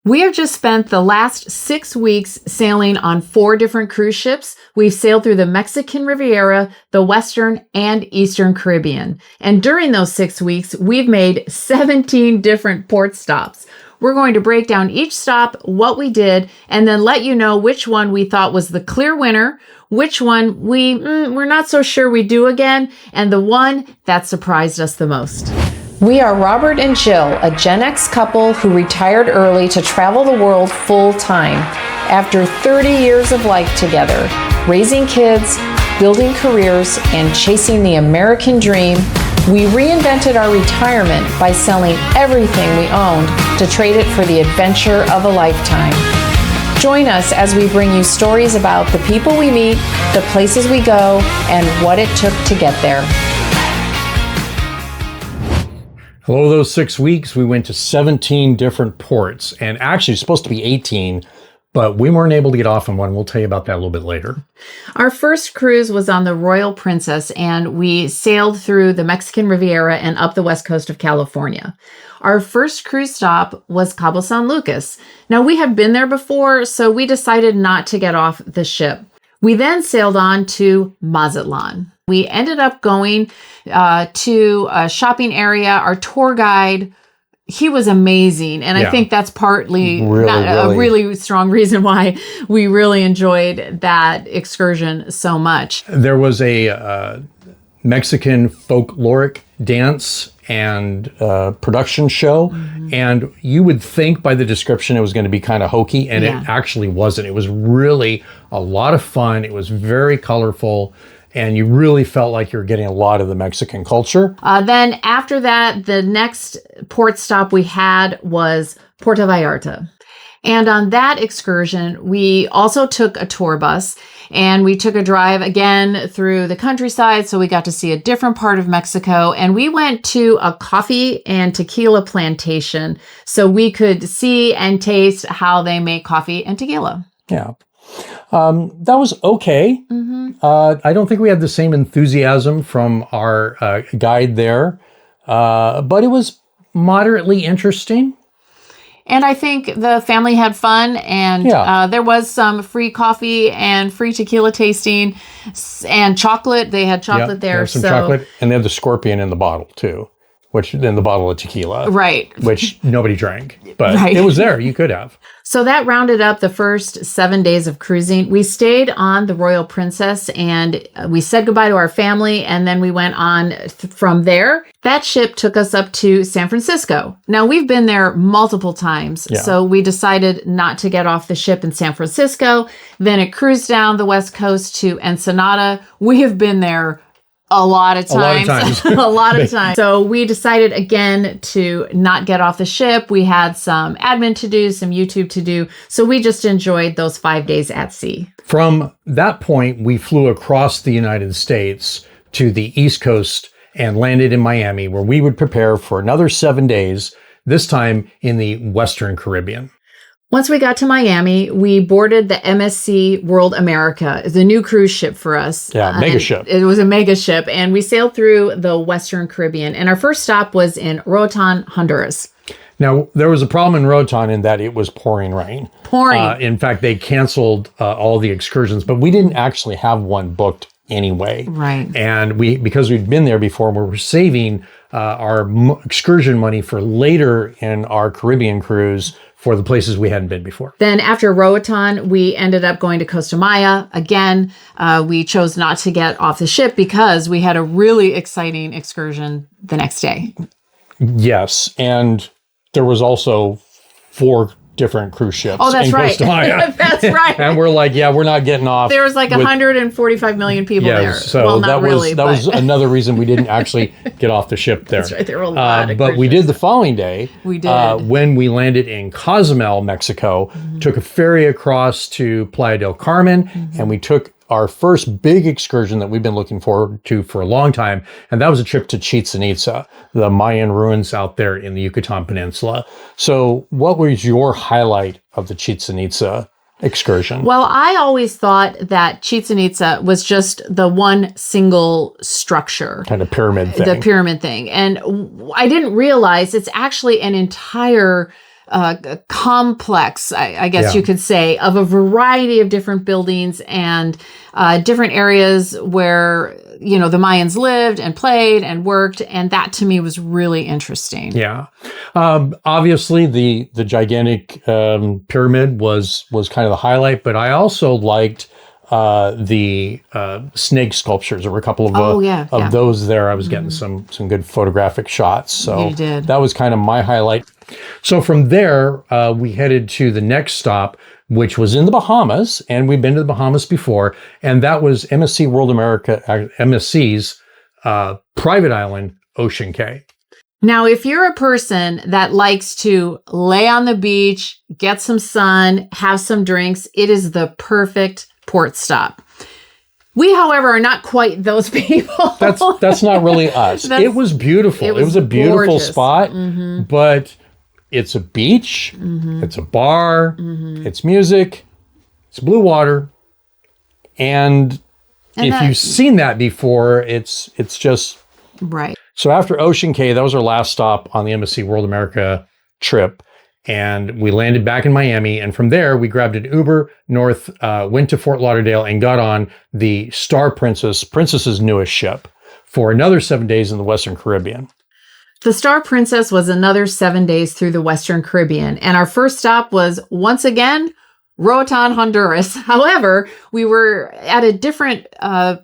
We have just spent the last 6 weeks sailing on 4 different cruise ships. We've sailed through the Mexican Riviera, the Western, and Eastern Caribbean. And during those 6 weeks, we've made 17 different port stops. We're going to break down each stop, what we did, and then let you know which one we thought was the clear winner, which one we're not so sure we do again, and the one that surprised us the most. We are Robert and Jill, a Gen X couple who retired early to travel the world full time. After 30 years of life together, raising kids, building careers, and chasing the American dream, we reinvented our retirement by selling everything we owned to trade it for the adventure of a lifetime. Join us as we bring you stories about the people we meet, the places we go, and what it took to get there. Hello, those 6 weeks, we went to 17 different ports, and actually it's supposed to be 18, but we weren't able to get off on one. We'll tell you about that a little bit later. Our first cruise was on the Royal Princess, and we sailed through the Mexican Riviera and up the west coast of California. Our first cruise stop was Cabo San Lucas. Now, we have been there before, so we decided not to get off the ship. We then sailed on to Mazatlan. We ended up going to a shopping area. Our tour guide, he was amazing. And I think that's partly a really strong reason why we really enjoyed that excursion so much. There was a Mexican folkloric dance and production show. Mm-hmm. And you would think by the description it was going to be kind of hokey, and it actually wasn't. It was really a lot of fun. It was very colorful. And you really felt like you were getting a lot of the Mexican culture. Then after that, the next port stop we had was Puerto Vallarta. And on that excursion, we also took a tour bus and we took a drive again through the countryside. So we got to see a different part of Mexico, and we went to a coffee and tequila plantation so we could see and taste how they make coffee and tequila. Yeah. That was okay. Mm-hmm. I don't think we had the same enthusiasm from our guide there, but it was moderately interesting. And I think the family had fun, and there was some free coffee and free tequila tasting and chocolate. They had chocolate there. They had some chocolate, and they had the scorpion in the bottle too, which in the bottle of tequila. Right. Which nobody drank, but it was there. You could have. So that rounded up the first 7 days of cruising. We stayed on the Royal Princess and we said goodbye to our family, and then we went on from there. That ship took us up to San Francisco. Now, we've been there multiple times, so we decided not to get off the ship in San Francisco. Then it cruised down the west coast to Ensenada. We have been there a lot of times. A lot of times. So we decided again to not get off the ship. We had some admin to do, some YouTube to do. So we just enjoyed those 5 days at sea. From that point, we flew across the United States to the East Coast and landed in Miami, where we would prepare for another 7 days, this time in the Western Caribbean. Once we got to Miami, we boarded the MSC World America. It's a new cruise ship for us. Yeah, mega ship. It was a mega ship, and we sailed through the Western Caribbean. And our first stop was in Roatan, Honduras. Now, there was a problem in Roatan in that it was pouring rain. In fact, they canceled all the excursions, but we didn't actually have one booked anyway. Right. And because we'd been there before, we were saving our excursion money for later in our Caribbean cruise for the places we hadn't been before. Then after Roatan, we ended up going to Costa Maya. Again, we chose not to get off the ship because we had a really exciting excursion the next day. Yes, and there was also 4 different cruise ships in Costa Maya. That's right. And we're like, we're not getting off. There was like 145 million people there. So well, that was another reason we didn't actually get off the ship there. That's right. There were a lot of But we did the following day. We did. When we landed in Cozumel, Mexico, took a ferry across to Playa del Carmen, and we took our first big excursion that we've been looking forward to for a long time. And that was a trip to Chichen Itza, the Mayan ruins out there in the Yucatan Peninsula. So what was your highlight of the Chichen Itza excursion? Well, I always thought that Chichen Itza was just the one single structure. Kind of pyramid thing. The pyramid thing. And I didn't realize it's actually an entire complex, I guess you could say, of a variety of different buildings and different areas where, the Mayans lived and played and worked. And that to me was really interesting. Yeah. Obviously, the gigantic pyramid was kind of the highlight, but I also liked the snake sculptures. There were a couple of those there. I was getting some good photographic shots. So you did. That was kind of my highlight. So from there, we headed to the next stop, which was in the Bahamas, and we've been to the Bahamas before, and that was MSC's private island, Ocean Cay. Now, if you're a person that likes to lay on the beach, get some sun, have some drinks, it is the perfect port stop. We, however, are not quite those people. That's not really us. It was beautiful. It was a beautiful gorgeous spot, but it's a beach, it's a bar, it's music, it's blue water, and if you've seen that before, it's just right. So after Ocean Cay, that was our last stop on the MSC World America trip. And we landed back in Miami. And from there, we grabbed an Uber north, went to Fort Lauderdale, and got on the Star Princess's newest ship, for another 7 days in the Western Caribbean. The Star Princess was another 7 days through the Western Caribbean. And our first stop was, once again, Roatan, Honduras. However, we were at a different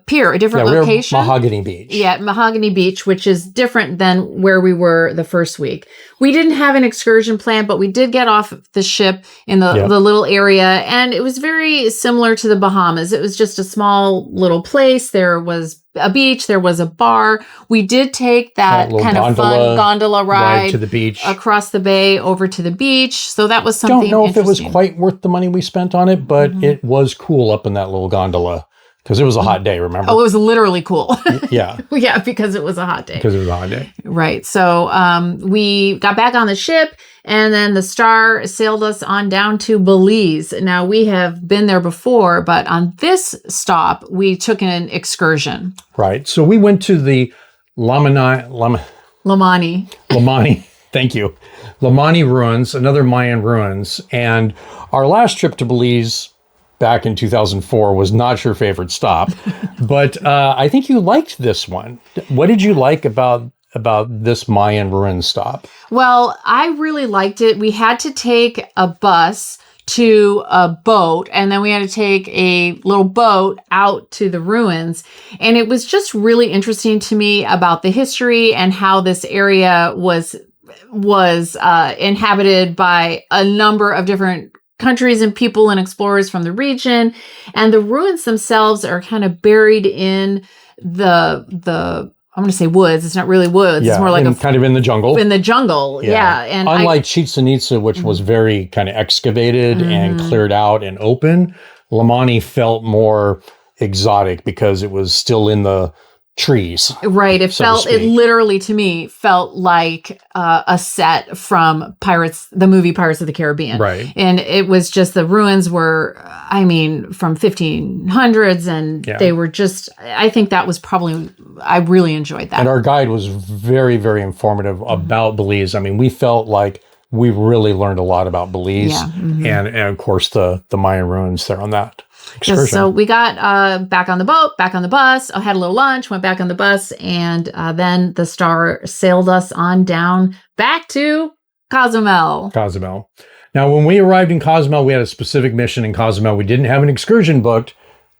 pier, a different location. We were Mahogany Beach. Yeah, Mahogany Beach, which is different than where we were the first week. We didn't have an excursion plan, but we did get off the ship in the little area, and it was very similar to the Bahamas. It was just a small little place. There was a beach, there was a bar. We did take that kind of fun gondola ride to the beach, across the bay over to the beach. So that was something. Don't know if it was quite worth the money we spent on it, but it was cool up in that little gondola because it was a hot day. Remember? Oh, it was literally cool. Yeah, yeah, because it was a hot day. Because it was a hot day. Right. So we got back on the ship, and then the Star sailed us on down to Belize. Now, we have been there before, but on this stop, we took an excursion. Right. So we went to the Lamani. Thank you. Lamani ruins, another Mayan ruins. And our last trip to Belize back in 2004 was not your favorite stop, but I think you liked this one. What did you like about this Mayan ruin stop? Well, I really liked it. We had to take a bus to a boat, and then we had to take a little boat out to the ruins. And it was just really interesting to me about the history and how this area was inhabited by a number of different countries and people and explorers from the region. And the ruins themselves are kind of buried in the I'm going to say woods. It's not really woods. It's more like kind of in the jungle. In the jungle, yeah. And unlike Chichén Itzá, which was very kind of excavated and cleared out and open, Lamani felt more exotic because it was still in the trees. Right. It literally to me felt like a set from the movie Pirates of the Caribbean. Right. And it was just, the ruins were, from 1500s, and they were just, I think that was I really enjoyed that. And our guide was very, very informative about Belize. We felt like we really learned a lot about Belize and of course the Mayan ruins there on that excursion. Yes, so we got back on the boat, back on the bus, had a little lunch, went back on the bus, and then the Star sailed us on down back to Cozumel. Now, when we arrived in Cozumel, we had a specific mission in Cozumel. We didn't have an excursion booked,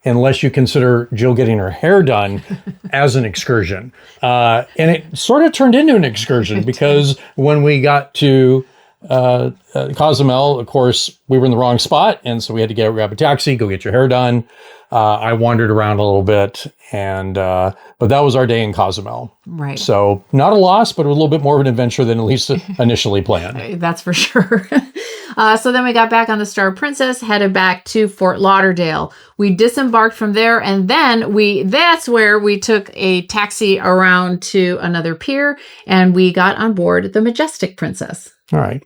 unless you consider Jill getting her hair done as an excursion. And it sort of turned into an excursion because when we got to Cozumel, of course, we were in the wrong spot. And so we had to grab a taxi, go get your hair done. I wandered around a little bit, but that was our day in Cozumel. Right. So not a loss, but a little bit more of an adventure than at least initially planned. That's for sure. So then we got back on the Star Princess, headed back to Fort Lauderdale. We disembarked from there, and then that's where we took a taxi around to another pier, and we got on board the Majestic Princess. All right.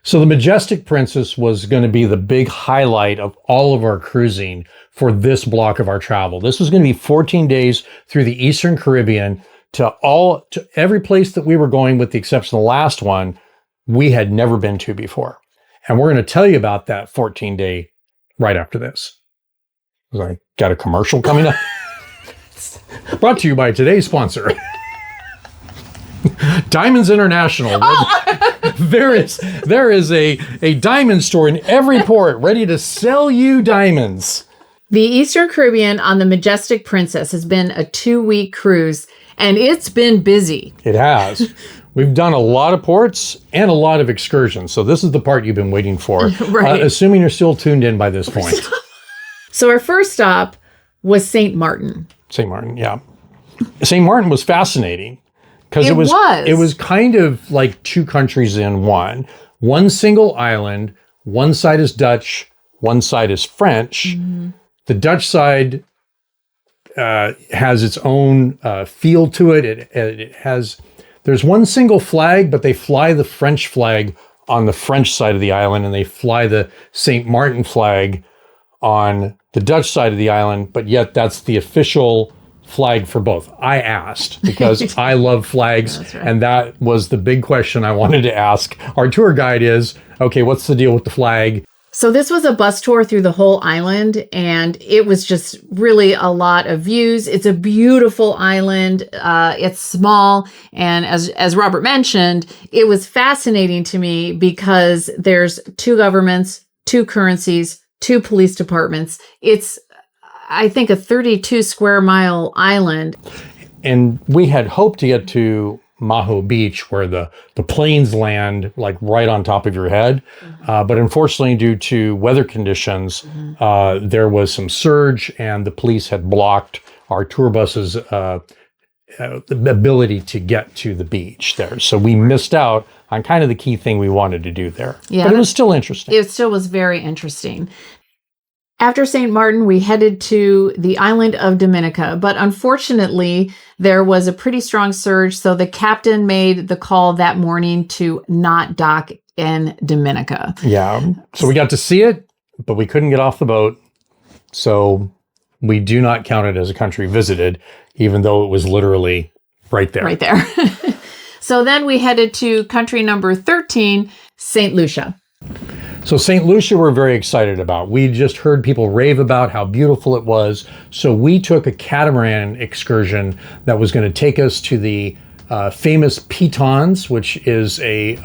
So the Majestic Princess was going to be the big highlight of all of our cruising for this block of our travel. This was going to be 14 days through the Eastern Caribbean to every place that we were going, with the exception of the last one, we had never been to before. And we're going to tell you about that 14-day right after this. I got a commercial coming up. Brought to you by today's sponsor, Diamonds International. There is a diamond store in every port ready to sell you diamonds. The Eastern Caribbean on the Majestic Princess has been a 2-week cruise, and it's been busy. It has. We've done a lot of ports and a lot of excursions. So this is the part you've been waiting for, right. Assuming you're still tuned in by this point. So our first stop was St. Martin. St. Martin, yeah. St. Martin was fascinating because It was kind of like two countries in one. One single island, one side is Dutch, one side is French. Mm-hmm. The Dutch side has its own feel to it. There's one single flag, but they fly the French flag on the French side of the island, and they fly the St. Martin flag on the Dutch side of the island, but yet that's the official flag for both. I asked because I love flags, right. And that was the big question I wanted to ask. Our tour guide is, okay, what's the deal with the flag? So this was a bus tour through the whole island, and it was just really a lot of views. It's a beautiful island. It's small. And as Robert mentioned, it was fascinating to me because there's 2 governments, 2 currencies, 2 police departments. It's, I think, a 32 square mile island. And we had hoped to get to Maho Beach, where the planes land like right on top of your head. Mm-hmm. But unfortunately, due to weather conditions, mm-hmm. There was some surge, and the police had blocked our tour buses' the ability to get to the beach there. So we missed out on kind of the key thing we wanted to do there. Yeah, but it was still interesting. It still was very interesting. After St. Martin, we headed to the island of Dominica, but unfortunately, there was a pretty strong surge, so the captain made the call that morning to not dock in Dominica. Yeah, so we got to see it, but we couldn't get off the boat, so we do not count it as a country visited, even though it was literally right there. Right there. So then we headed to country number 13, St. Lucia. So St. Lucia we're very excited about. We just heard people rave about how beautiful it was. So we took a catamaran excursion that was going to take us to the famous Pitons, which is a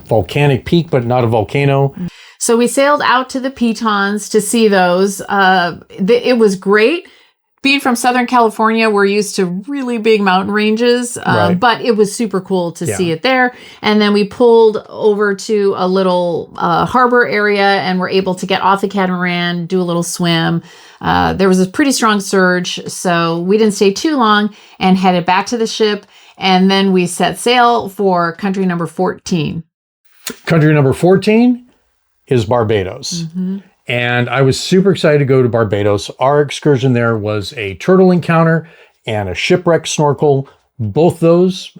volcanic peak, but not a volcano. So we sailed out to the Pitons to see those. It was great. Being from Southern California, we're used to really big mountain ranges, right. But it was super cool to see it there. And then we pulled over to a little harbor area and were able to get off the catamaran, do a little swim. There was a pretty strong surge, so we didn't stay too long and headed back to the ship. And then we set sail for country number 14. Country number 14 is Barbados. Mm-hmm. And I was super excited to go to Barbados. Our excursion there was a turtle encounter and a shipwreck snorkel. Both those,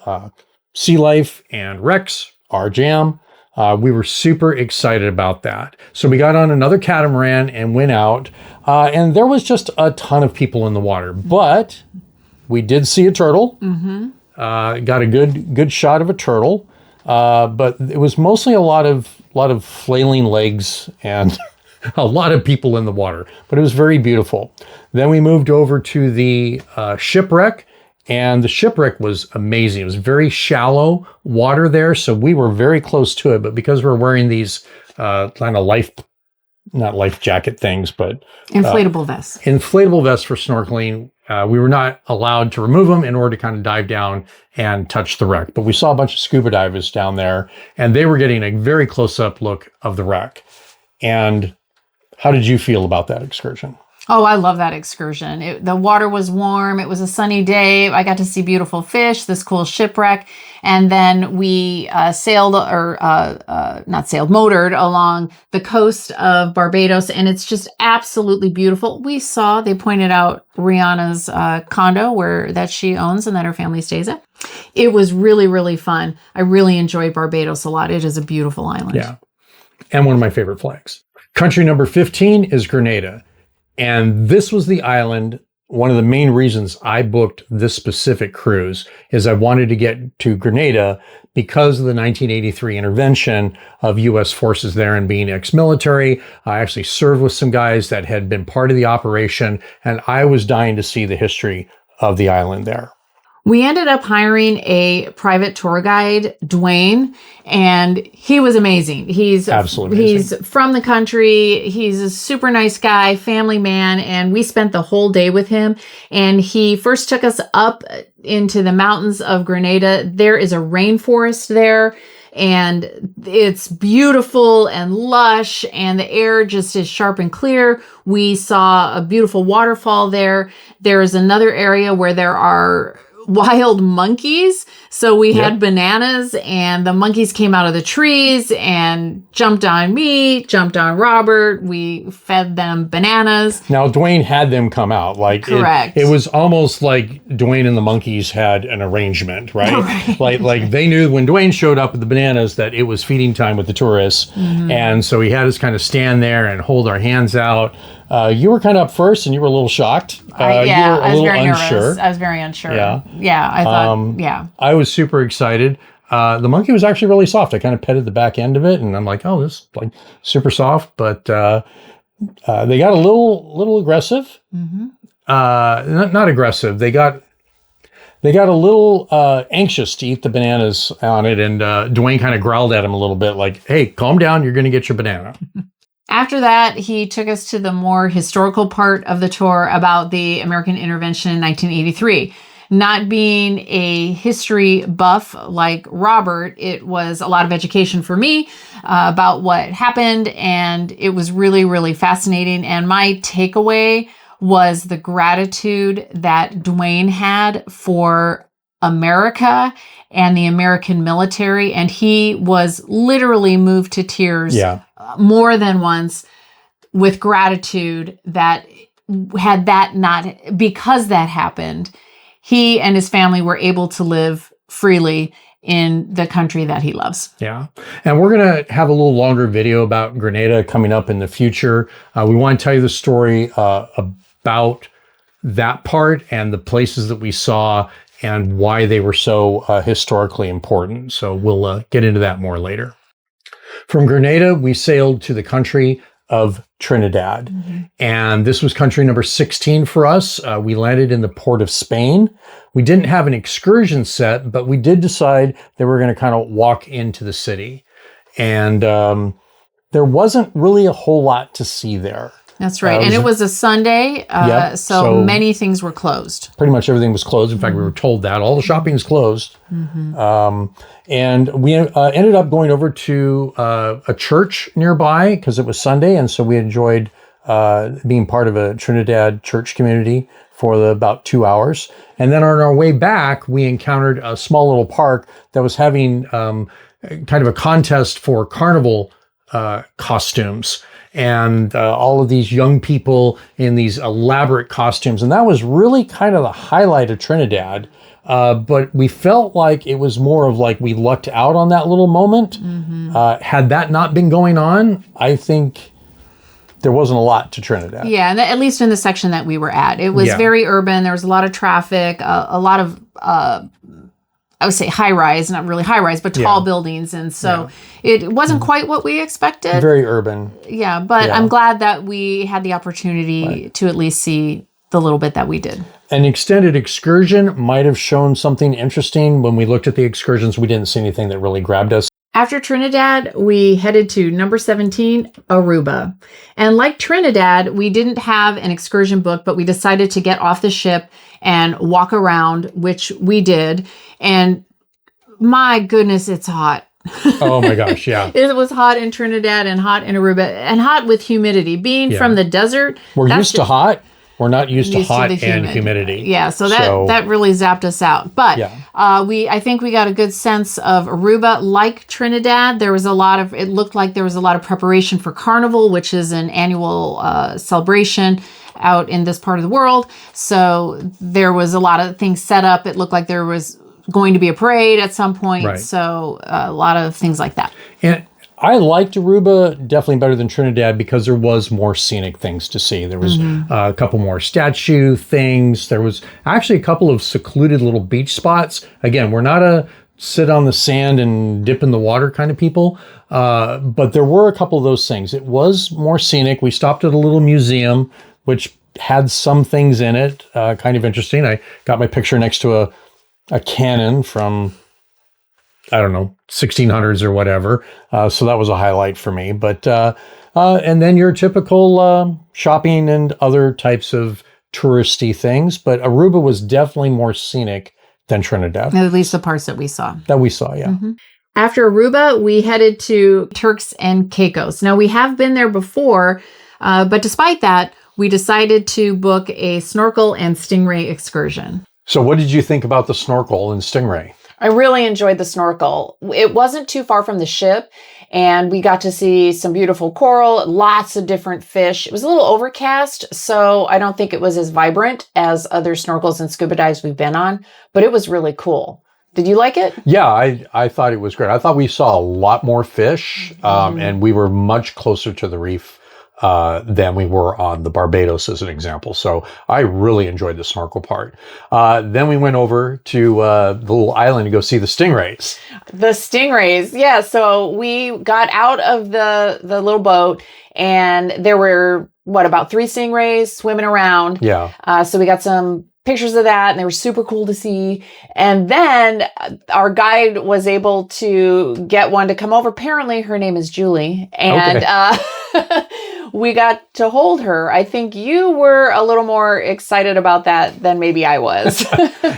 sea life and wrecks, our jam. We were super excited about that. So we got on another catamaran and went out. And there was just a ton of people in the water. But we did see a turtle. Mm-hmm. Got a good shot of a turtle. But it was mostly a lot of flailing legs and a lot of people in the water, but it was very beautiful. Then we moved over to the shipwreck, and the shipwreck was amazing. It was very shallow water there, so we were very close to it, but because we're wearing these kind of not life jacket things, but inflatable vests. Inflatable vests for snorkeling. We were not allowed to remove them in order to kind of dive down and touch the wreck. But we saw a bunch of scuba divers down there, and they were getting a very close-up look of the wreck. And how did you feel about that excursion? Oh, I love that excursion. The water was warm. It was a sunny day. I got to see beautiful fish, this cool shipwreck. And then we motored along the coast of Barbados. And it's just absolutely beautiful. They pointed out Rihanna's condo that she owns and that her family stays at. It was really, really fun. I really enjoyed Barbados a lot. It is a beautiful island. Yeah. And one of my favorite flags. Country number 15 is Grenada. And this was the island one of the main reasons I booked this specific cruise is I wanted to get to Grenada because of the 1983 intervention of U.S. forces there and being ex-military. I actually served with some guys that had been part of the operation, and I was dying to see the history of the island there. We ended up hiring a private tour guide, Dwayne, and he was amazing. He's absolutely amazing. He's from the country. He's a super nice guy, family man, and we spent the whole day with him. And he first took us up into the mountains of Grenada. There is a rainforest there, and it's beautiful and lush, and the air just is sharp and clear. We saw a beautiful waterfall there. There is another area where there are wild monkeys. So we had bananas, and the monkeys came out of the trees and jumped on me, jumped on Robert. We fed them bananas. Now, Dwayne had them come out. Correct. It was almost like Dwayne and the monkeys had an arrangement, right? Like they knew when Dwayne showed up with the bananas that it was feeding time with the tourists. Mm-hmm. And so he had us kind of stand there and hold our hands out. You were kind of up first, and you were a little shocked. You were a little unsure. Nervous. I was very unsure. Yeah, I thought, I was super excited. The monkey was actually really soft. I kind of petted the back end of it, and I'm like, oh, this is like super soft. But they got a little aggressive. Mm-hmm. Not aggressive. They got a little anxious to eat the bananas on it, and Dwayne kind of growled at him a little bit, like, hey, calm down. You're going to get your banana. After that, he took us to the more historical part of the tour about the American intervention in 1983. Not being a history buff like Robert, it was a lot of education for me about what happened, and it was really, really fascinating. And my takeaway was the gratitude that Dwayne had for America and the American military, and he was literally moved to tears more than once with gratitude that had that not, because that happened, he and his family were able to live freely in the country that he loves. Yeah. And we're going to have a little longer video about Grenada coming up in the future. We want to tell you the story about that part and the places that we saw and why they were so historically important. So we'll get into that more later. From Grenada, we sailed to the country of Trinidad. Mm-hmm. And this was country number 16 for us. We landed in the port of Spain. We didn't have an excursion set, but we did decide that we're going to kind of walk into the city. And there wasn't really a whole lot to see there. That's right. And it was a Sunday, so many things were closed. Pretty much everything was closed. In fact, we were told that. All the shopping is closed. Mm-hmm. And we ended up going over to a church nearby because it was Sunday. And so we enjoyed being part of a Trinidad church community for about 2 hours. And then on our way back, we encountered a small little park that was having kind of a contest for carnival costumes. And all of these young people in these elaborate costumes. And that was really kind of the highlight of Trinidad. But we felt like it was more of like we lucked out on that little moment. Mm-hmm. Had that not been going on, I think there wasn't a lot to Trinidad. Yeah, and at least in the section that we were at. It was very urban. There was a lot of traffic, a lot of... I would say high rise, not really high rise, but tall buildings. And so it wasn't quite what we expected. Very urban. Yeah, but I'm glad that we had the opportunity to at least see the little bit that we did. An extended excursion might have shown something interesting. When we looked at the excursions, we didn't see anything that really grabbed us. After Trinidad, we headed to number 17, Aruba. And like Trinidad, we didn't have an excursion book, but we decided to get off the ship and walk around, which we did. And my goodness, it's hot. Oh my gosh, yeah. It was hot in Trinidad and hot in Aruba and hot with humidity. Being from the desert. We're used to hot. We're not used to hot and humidity. Yeah, so that really zapped us out. But I think we got a good sense of Aruba. Like Trinidad, there was it looked like there was a lot of preparation for Carnival, which is an annual celebration out in this part of the world. So there was a lot of things set up. It looked like there was going to be a parade at some point. Right. So a lot of things like that. And I liked Aruba definitely better than Trinidad because there was more scenic things to see. There was a couple more statue things. There was actually a couple of secluded little beach spots. Again, we're not a sit on the sand and dip in the water kind of people, but there were a couple of those things. It was more scenic. We stopped at a little museum, which had some things in it, kind of interesting. I got my picture next to a cannon from, I don't know, 1600s or whatever. So that was a highlight for me. But and then your typical shopping and other types of touristy things. But Aruba was definitely more scenic than Trinidad. At least the parts that we saw. Yeah. After Aruba, we headed to Turks and Caicos. Now, we have been there before, but despite that, we decided to book a snorkel and stingray excursion. So what did you think about the snorkel and stingray? I really enjoyed the snorkel. It wasn't too far from the ship, and we got to see some beautiful coral, lots of different fish. It was a little overcast, so I don't think it was as vibrant as other snorkels and scuba dives we've been on, but it was really cool. Did you like it? Yeah, I thought it was great. I thought we saw a lot more fish, and we were much closer to the reef than we were on the Barbados, as an example. So I really enjoyed the snorkel part. Then we went over to the little island to go see the stingrays. The stingrays, yeah. So we got out of the little boat, and there were, about 3 stingrays swimming around. Yeah. So we got some pictures of that, and they were super cool to see. And then our guide was able to get one to come over. Apparently her name is Julie. And we got to hold her. I think you were a little more excited about that than maybe I was.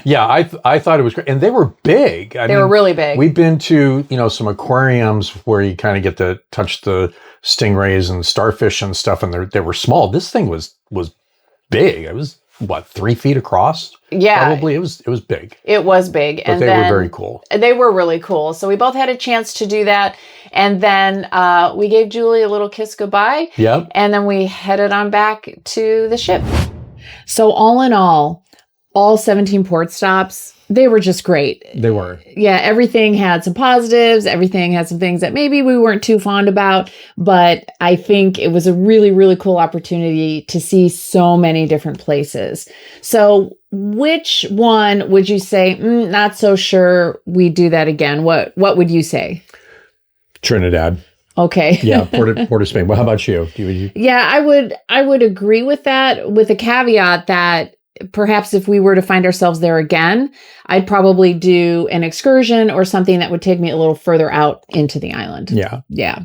Yeah, I thought it was great. And they were big. They were really big. We've been to, some aquariums where you kind of get to touch the stingrays and starfish and stuff, and they were small. This thing was big. It was 3 feet across? Yeah. Probably. It was big. It was big. But they were very cool. They were really cool. So we both had a chance to do that. And then we gave Julie a little kiss goodbye. Yep. And then we headed on back to the ship. So all in all 17 port stops, they were just great. They were. Yeah, everything had some positives. Everything had some things that maybe we weren't too fond about. But I think it was a really, really cool opportunity to see so many different places. So which one would you say, not so sure we do that again? What would you say? Trinidad. Okay. Yeah, Port of Spain. Well, how about you? Yeah, I would agree with that, with a caveat that perhaps if we were to find ourselves there again, I'd probably do an excursion or something that would take me a little further out into the island. Yeah. Yeah.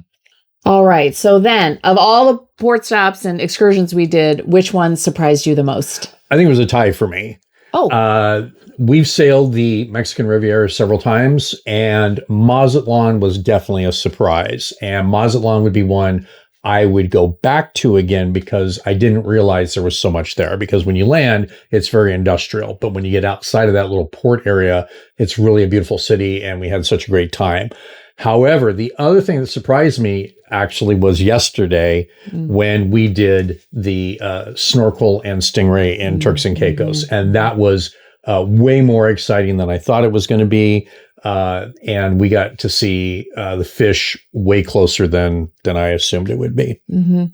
All right. So then, of all the port stops and excursions we did, which one surprised you the most? I think it was a tie for me. Oh. We've sailed the Mexican Riviera several times, and Mazatlan was definitely a surprise. And Mazatlan would be one I would go back to again because I didn't realize there was so much there. Because when you land, it's very industrial. But when you get outside of that little port area, it's really a beautiful city, and we had such a great time. However, the other thing that surprised me actually was yesterday when we did the snorkel and stingray in Turks and Caicos. And that was way more exciting than I thought it was going to be. And we got to see the fish way closer than I assumed it would be. Mm-hmm.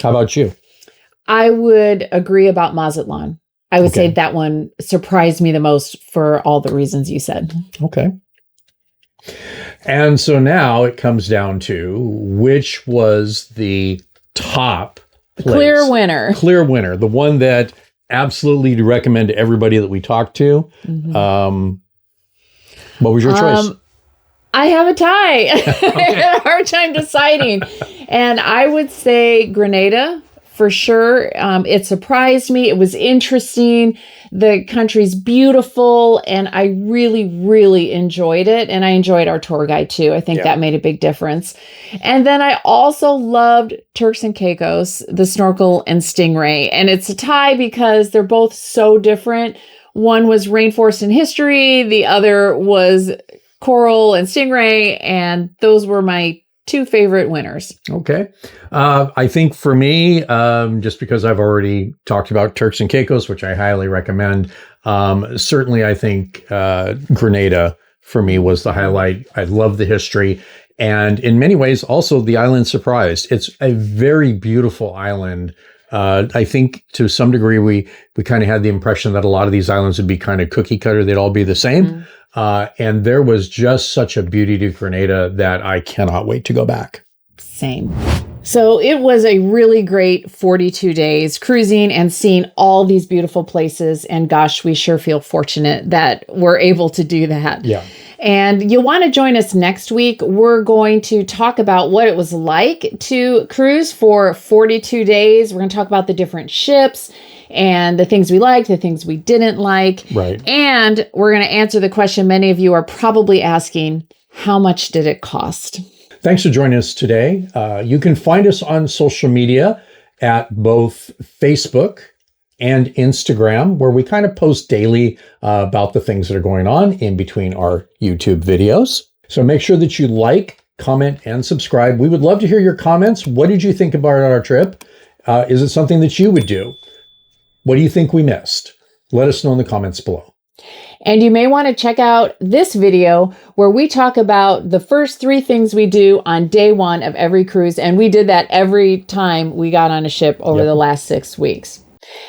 How about you? I would agree about Mazatlan. I would say that one surprised me the most for all the reasons you said. Okay. And so now it comes down to which was the top place. Clear winner. Clear winner. The one that absolutely to recommend to everybody that we talked to. Mm-hmm. What was your choice? I have a tie. I had a hard time deciding. And I would say Grenada for sure. It surprised me. It was interesting. The country's beautiful. And I really, really enjoyed it. And I enjoyed our tour guide too. I think that made a big difference. And then I also loved Turks and Caicos, the snorkel and stingray. And it's a tie because they're both so different. One was rainforest and history. The other was coral and stingray. And those were my 2 favorite winners. Okay. I think for me, just because I've already talked about Turks and Caicos, which I highly recommend, certainly I think Grenada for me was the highlight. I love the history. And in many ways, also the island surprised. It's a very beautiful island. I think to some degree, we kind of had the impression that a lot of these islands would be kind of cookie cutter. They'd all be the same. And there was just such a beauty to Grenada that I cannot wait to go back. Same. So it was a really great 42 days cruising and seeing all these beautiful places. And gosh, we sure feel fortunate that we're able to do that. Yeah. And you'll want to join us next week. We're going to talk about what it was like to cruise for 42 days. We're going to talk about the different ships and the things we liked, the things we didn't like. Right. And we're going to answer the question many of you are probably asking, how much did it cost? Thanks for joining us today. You can find us on social media at both Facebook and Instagram, where we kind of post daily about the things that are going on in between our YouTube videos. So make sure that you like, comment, and subscribe. We would love to hear your comments. What did you think about our trip? Is it something that you would do? What do you think we missed? Let us know in the comments below. And you may want to check out this video where we talk about the first 3 things we do on day 1 of every cruise. And we did that every time we got on a ship over the last 6 weeks.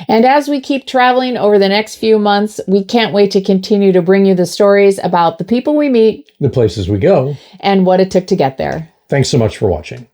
And as we keep traveling over the next few months, we can't wait to continue to bring you the stories about the people we meet, the places we go, and what it took to get there. Thanks so much for watching.